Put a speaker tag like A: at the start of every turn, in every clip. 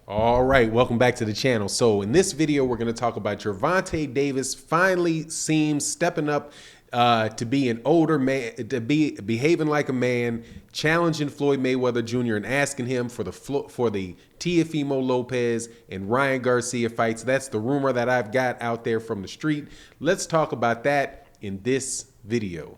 A: All right, welcome back to the channel. So in this video, we're going to talk about Gervonta Davis finally seems stepping up to be an older man, to be behaving like a man, challenging Floyd Mayweather Jr. and asking him for the Teofimo Lopez and Ryan Garcia fights. That's the rumor that I've got out there from the street. Let's talk about that in this video.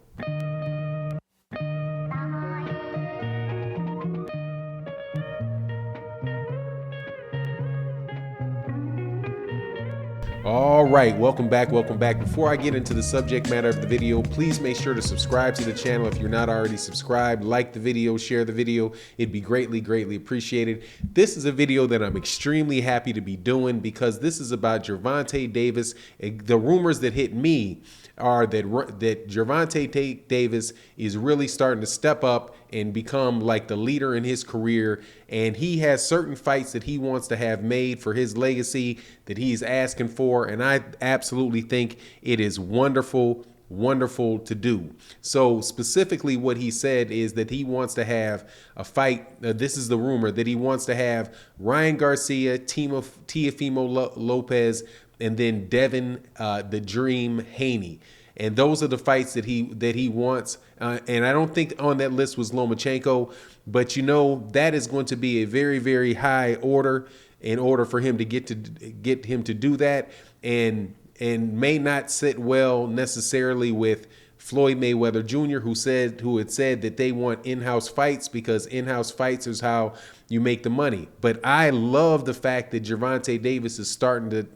A: All right, welcome back, welcome back. Before I get into the subject matter of the video, please make sure to subscribe to the channel if you're not already subscribed. Like the video, share the video. It'd be greatly appreciated. This is a video that I'm extremely happy to be doing because this is about Gervonta Davis. The rumors that hit me are that Gervonta Davis is really starting to step up and become like the leader in his career, and he has certain fights that he wants to have made for his legacy that he's asking for, and I absolutely think it is wonderful to do. So specifically what he said is that he wants to have a fight, this is the rumor, that he wants to have Ryan Garcia, Teofimo Lopez, and then Devin the Dream Haney. And those are the fights that he wants. And I don't think on that list was Lomachenko, but you know that is going to be a very high order in order for him to get him to do that, and may not sit well necessarily with Floyd Mayweather Jr., who had said that they want in-house fights because in-house fights is how you make the money. But I love the fact that Gervonta Davis is starting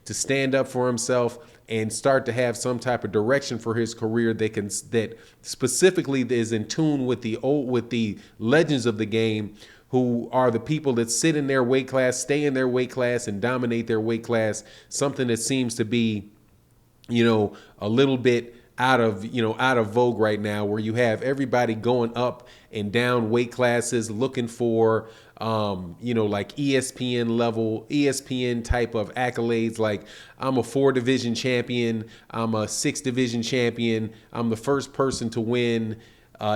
A: to stand up for himself and start to have some type of direction for his career that specifically is in tune with the legends of the game, who are the people that sit in their weight class, stay in their weight class, and dominate their weight class. Something that seems to be, a little bit out of vogue right now, where you have everybody going up and down weight classes looking for like ESPN type of accolades, like I'm a 4-division champion, I'm a 6-division champion, I'm the first person to win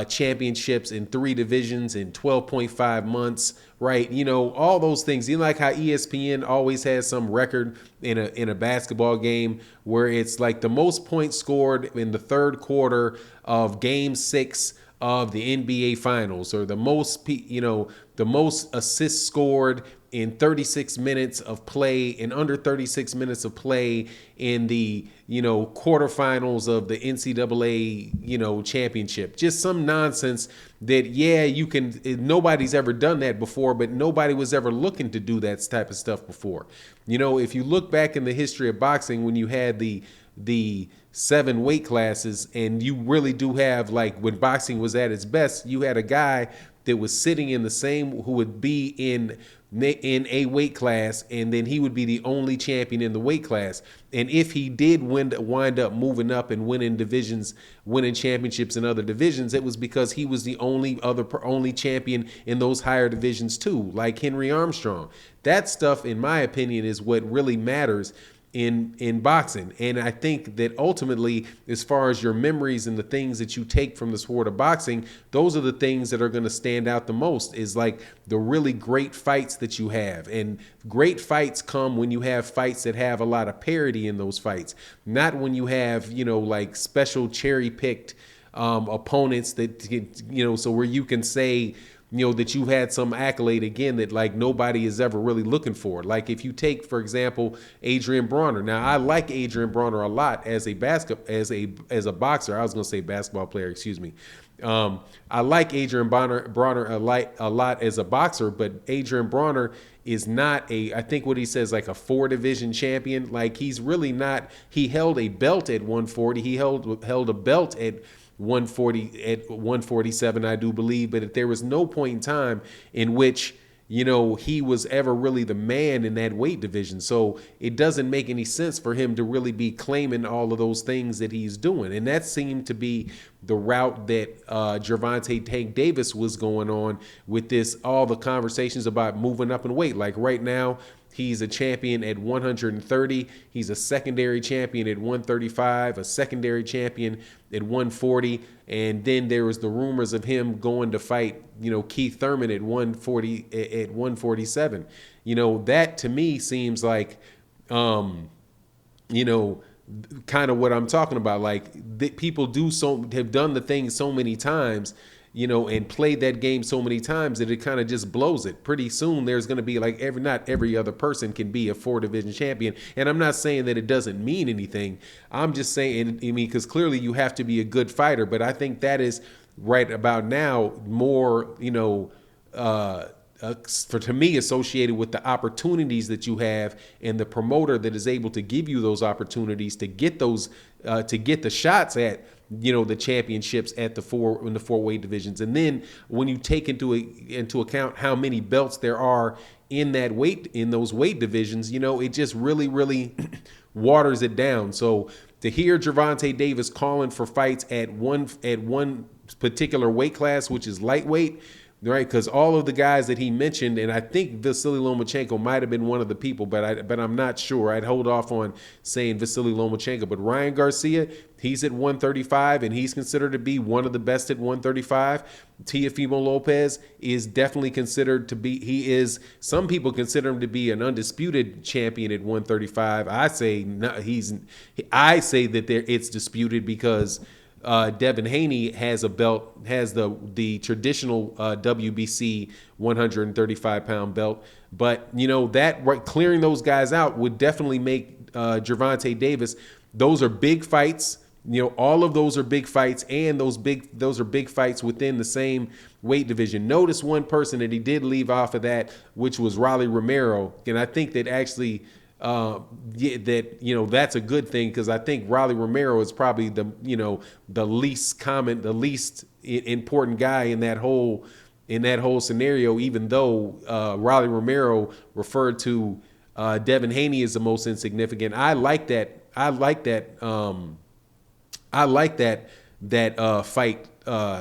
A: championships in 3 divisions in 12.5 months, right? All those things. Like how ESPN always has some record in a basketball game where it's like the most points scored in the third quarter of game 6 of the NBA finals, or the most assists scored in 36 minutes of play, in under 36 minutes of play in the quarterfinals of the NCAA championship. Just some nonsense that nobody's ever done that before, but nobody was ever looking to do that type of stuff before. If you look back in the history of boxing, when you had the 7 weight classes, and you really do have, like when boxing was at its best, you had a guy that was sitting in the same, who would be in a weight class, and then he would be the only champion in the weight class. And if he did wind up moving up and winning divisions, winning championships in other divisions, it was because he was the only champion in those higher divisions too, like Henry Armstrong. That stuff, in my opinion, is what really matters in boxing. And I think that ultimately, as far as your memories and the things that you take from the sport of boxing, those are the things that are going to stand out the most, is like the really great fights that you have. And great fights come when you have fights that have a lot of parity in those fights, not when you have like special cherry-picked opponents that so where you can say that you had some accolade again that like nobody is ever really looking for. Like if you take, for example, Adrian Bronner. Now, I like Adrian Bronner a lot as a boxer. I was going to say basketball player, excuse me. I like Adrian Bronner a lot as a boxer, but Adrian Bronner is not I think what he says, like a 4-division champion. Like he's really not. He held a belt at 140. He held a belt at 147, I do believe, but there was no point in time in which he was ever really the man in that weight division. So it doesn't make any sense for him to really be claiming all of those things that he's doing. And that seemed to be the route that Gervonta Tank Davis was going on with this, all the conversations about moving up in weight. Like right now, he's a champion at 130. He's a secondary champion at 135, a secondary champion at 140. And then there was the rumors of him going to fight, Keith Thurman at 147. That to me seems like, kind of what I'm talking about. Like people have done the thing so many times, and played that game so many times that it kind of just blows it. Pretty soon there's going to be like not every other person can be a 4-division champion. And I'm not saying that it doesn't mean anything. I'm just saying, because clearly you have to be a good fighter, but I think that is right about now more, to me, associated with the opportunities that you have and the promoter that is able to give you those opportunities to get those, to get the shots at, the championships at the four weight divisions. And then when you take into account how many belts there are in those weight divisions, it just really, really waters it down. So to hear Gervonta Davis calling for fights at one particular weight class, which is lightweight, right? Because all of the guys that he mentioned, and I think Vasily Lomachenko might have been one of the people, but I'm not sure. I'd hold off on saying Vasily Lomachenko. But Ryan Garcia, he's at 135, and he's considered to be one of the best at 135. Teofimo Lopez is definitely considered to be. Some people consider him to be an undisputed champion at 135. I say no, I say that it's disputed because Devin Haney has a belt, has the traditional WBC 135-pound belt. But, clearing those guys out would definitely make Gervonta Davis, those are big fights. All of those are big fights, and those are big fights within the same weight division. Notice one person that he did leave off of that, which was Rolly Romero. And I think that actually that's a good thing, because I think Rolly Romero is probably the least important guy in that whole scenario, even though Rolly Romero referred to Devin Haney as the most insignificant. I like that fight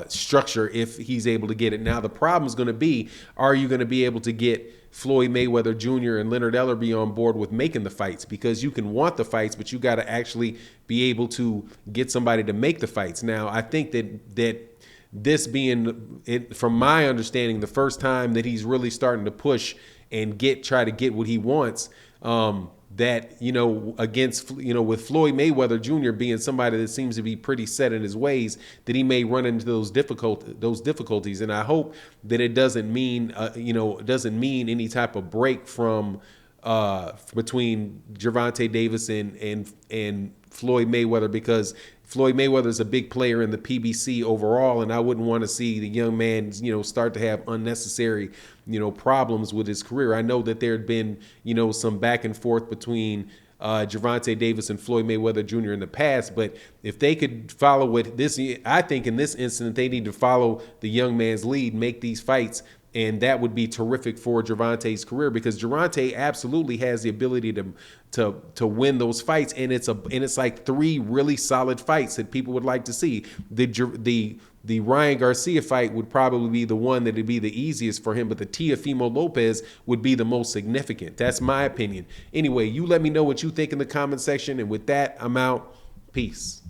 A: structure if he's able to get it. Now the problem is going to be, are you going to be able to get Floyd Mayweather Jr. and Leonard Ellerbe on board with making the fights? Because you can want the fights, but you got to actually be able to get somebody to make the fights. Now, I think that this being, from my understanding, the first time that he's really starting to push and try to get what he wants, that, against, with Floyd Mayweather Jr. being somebody that seems to be pretty set in his ways, that he may run into those difficulties. And I hope that it doesn't mean, any type of break from between Gervonta Davis and Floyd Mayweather, because Floyd Mayweather is a big player in the PBC overall, and I wouldn't want to see the young man, start to have unnecessary, problems with his career. I know that there had been, some back and forth between Gervonta Davis and Floyd Mayweather Jr. in the past, but if they could follow what this, I think in this incident, they need to follow the young man's lead, make these fights. And that would be terrific for Gervonta's career, because Gervonta absolutely has the ability to win those fights, and it's like 3 really solid fights that people would like to see. The Ryan Garcia fight would probably be the one that would be the easiest for him, but the Teofimo Lopez would be the most significant. That's my opinion. Anyway, you let me know what you think in the comment section, and with that, I'm out. Peace.